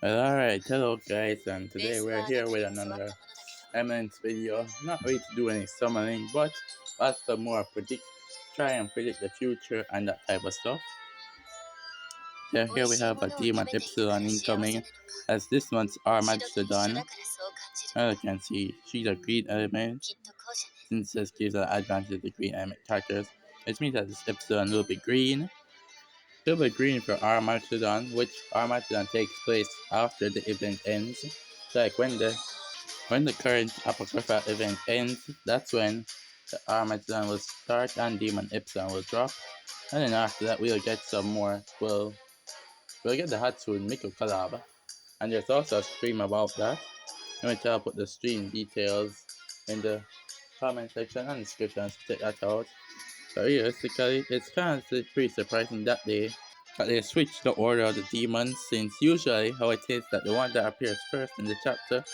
Well, alright, hello guys, and today we're here with another Eminence video. Not really to do any summoning, but as to more try and predict the future and that type of stuff. So here we have a demon Epsilon incoming as this month's Armageddon. As you can see, she's a green element, since this gives an advantage to the green element characters, which means that this Epsilon will be green. Silver green for Armageddon, which Armageddon takes place after the event ends. So like when the current Apocrypha event ends, that's when the Armageddon will start and Demon Epsilon will drop. And then after that we'll get some more. We'll get the hatsunemiku collab. And there's also a stream about that. Which I'll put the stream details in the comment section and description to check that out. So realistically, it's kind of pretty surprising that they switched the order of the demons, since usually how it is that the one that appears first in the chapter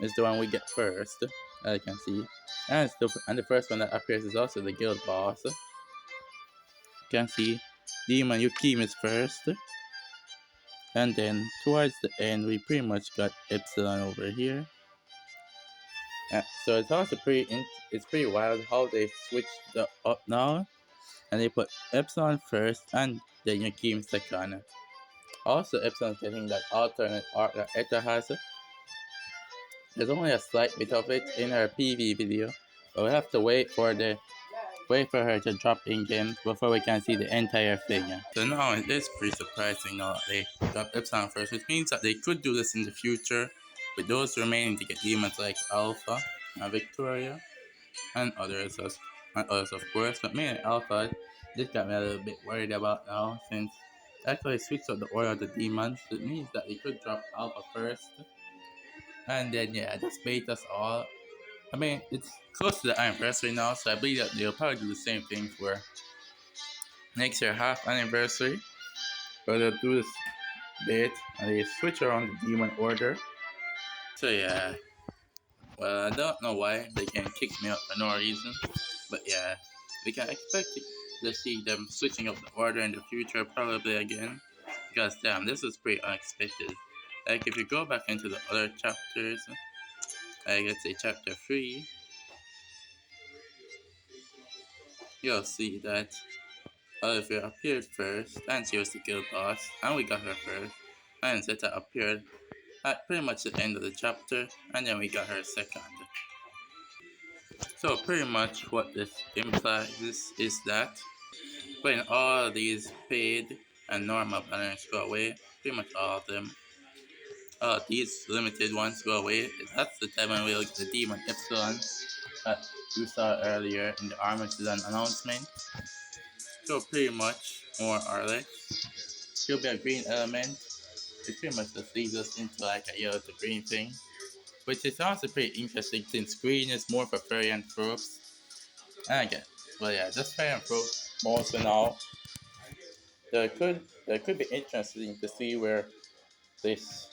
is the one we get first, as you can see. And the first one that appears is also the guild boss. You can see Demon Yukim is first. And then towards the end we pretty much got Epsilon over here. So it's also it's pretty wild how they switched up now. And they put Epsilon first and then Yukim second. Also, Epsilon's getting that alternate art that Eta has. There's only a slight bit of it in her PV video, but we have to wait for her to drop in game before we can see the entire thing. So now it is pretty surprising now that they dropped Epsilon first, which means that they could do this in the future with those remaining to get demons like Alpha and Victoria and others of course. But mainly Alpha, this got me a little bit worried about now, since actually switched up the order of the demons. It means that they could drop Alpha first, and then just bait us all. I mean, it's close to the anniversary now, so I believe that they'll probably do the same thing for next year half anniversary. But they'll do this bit and they switch around the demon order. So yeah, well, I don't know why they can kick me out for no reason, but yeah, we can expect to see them switching up the order in the future probably again, because damn, this is pretty unexpected. Like if you go back into the other chapters, like let's say chapter 3, you'll see that Olivia appeared first and she was the guild boss, and we got her first, and Zeta appeared at pretty much the end of the chapter, and then we got her second. So pretty much what this implies is that when all these paid and normal banners go away, pretty much all of them, these limited ones go away, that's the time when we'll get the Demon Epsilon that we saw earlier in the Armageddon announcement. So pretty much, more or less, she'll be a green element. It pretty much just leads us into like a yellow to green thing, which is also pretty interesting since green is more for fairy and tropes. And again, well yeah, just fairy and tropes most for now. There could be interesting to see where this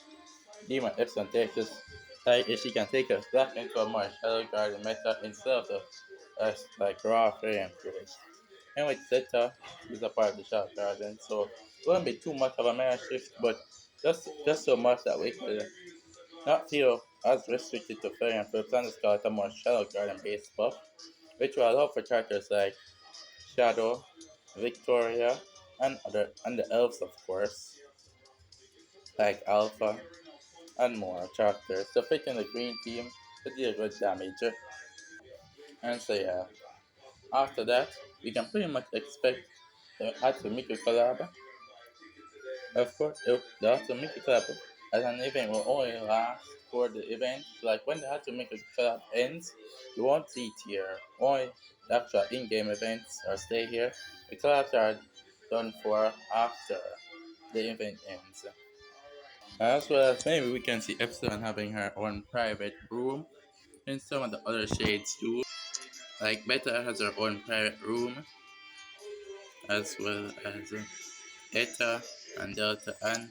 Demon Epsilon takes us, like if she can take us back into a more Shadow Garden meta instead of like raw fairy and tropes. And with Zeta, she's a part of the Shadow Garden, so it won't be too much of a meta shift, but just so much that we could not feel as restricted to fairy and tropes and just got a more Shadow Garden based buff, which will allow for characters like Shadow, Victoria, and the elves of course, like Alpha and more characters to fit in the green team to deal good damage. And so yeah, after that we can pretty much expect the hatsunemiku collab. Of course, the hatsunemiku collab as an event will only last for the event. Like when the hatsunemiku collab ends, you won't see it here. Only the actual in-game events or stay here. The collabs are done for after the event ends. As well as maybe we can see Epsilon having her own private room, and some of the other shades too. Like Beta has her own private room, as well as Eta and Delta and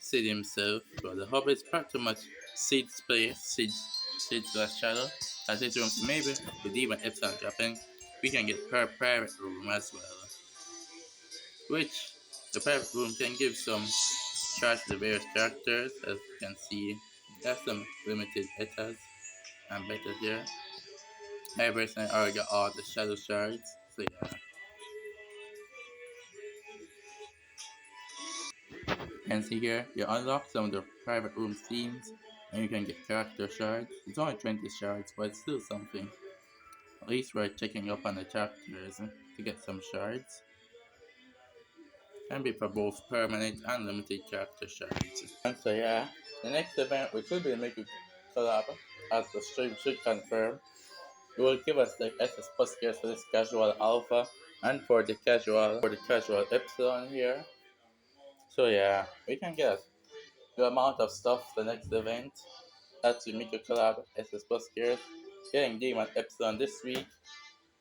Sid himself. Well, the hub is pretty much Sid's place, Sid's last shadow. As his room, so maybe with even Epsilon dropping, we can get her private room as well. Which the private room can give some charge the various characters. As you can see, there's some limited betas and betas here. I personally already got all the shadow shards, so yeah. You can see here, you unlock some of the private room themes, and you can get character shards. It's only 20 shards, but it's still something. At least we're checking up on the chapters to get some shards. Can be for both permanent and limited character shards. And so yeah, the next event which will be the Miku collab, as the stream should confirm, it will give us the SS Plus gears for this casual alpha and for the casual Epsilon here. So yeah, we can get the amount of stuff the next event. Hatsunemiku collab, SS Plus gears, getting Demon Epsilon this week.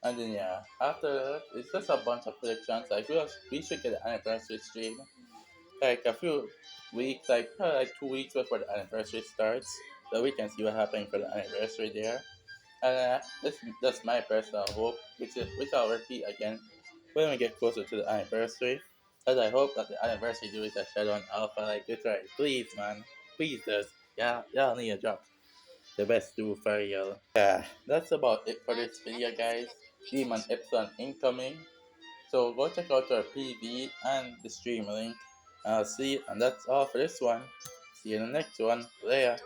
And then yeah, after that, it's just a bunch of predictions. Like we should get an anniversary stream, like a few weeks, like probably like 2 weeks before the anniversary starts, so we can see what happening for the anniversary there. And this is just my personal hope, which I'll repeat again when we get closer to the anniversary. As I hope that the anniversary do is a Shadow and Alpha, like literally, please man, please just yeah, y'all need a drop the best do for y'all. Yeah, that's about it for this video, guys. Demon Epsilon incoming. So go check out our PV and the stream link. And I'll see you, and that's all for this one. See you in the next one. Later.